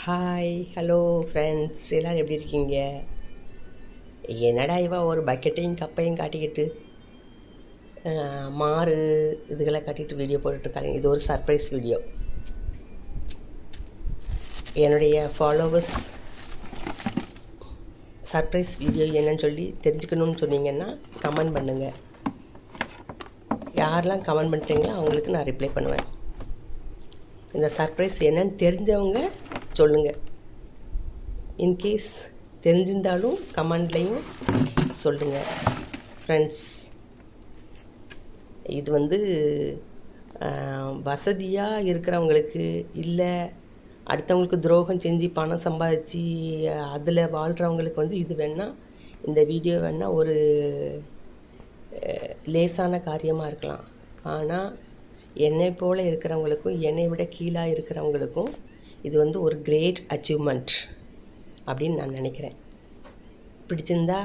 Hi hello friends, எல்லோரும் எப்படி இருக்கீங்க? என்னடா இவா ஒரு பக்கெட்டையும் கப்பையும் காட்டிக்கிட்டு மாறு இதுகளை காட்டிட்டு வீடியோ போட்டுட்ருக்காங்க. இது ஒரு சர்ப்ரைஸ் வீடியோ. என்னுடைய ஃபாலோவர்ஸ் சர்ப்ரைஸ் வீடியோ என்னன்னு சொல்லி தெரிஞ்சுக்கணுன்னு சொன்னீங்கன்னா கமெண்ட் பண்ணுங்கள். யாரெல்லாம் கமெண்ட் பண்ணுறீங்களோ அவங்களுக்கு நான் ரிப்ளை பண்ணுவேன். இந்த சர்ப்ரைஸ் என்னன்னு தெரிஞ்சவங்க சொல்லுங்கள். இன்கேஸ் தெரிஞ்சிருந்தாலும் கமெண்ட்லேயும் சொல்லுங்கள் ஃப்ரெண்ட்ஸ். இது வசதியாக இருக்கிறவங்களுக்கு, இல்லை அடுத்தவங்களுக்கு துரோகம் செஞ்சு பணம் சம்பாதிச்சு அதில் வாழ்கிறவங்களுக்கு இது வேணால், இந்த வீடியோ வேணால் ஒரு லேசான காரியமாக இருக்கலாம். ஆனால் என்னை போல் இருக்கிறவங்களுக்கும், என்னை விட கீழாக இருக்கிறவங்களுக்கும் இது ஒரு கிரேட் அச்சீவ்மெண்ட் அப்படின்னு நான் நினைக்கிறேன். பிடிச்சிருந்தா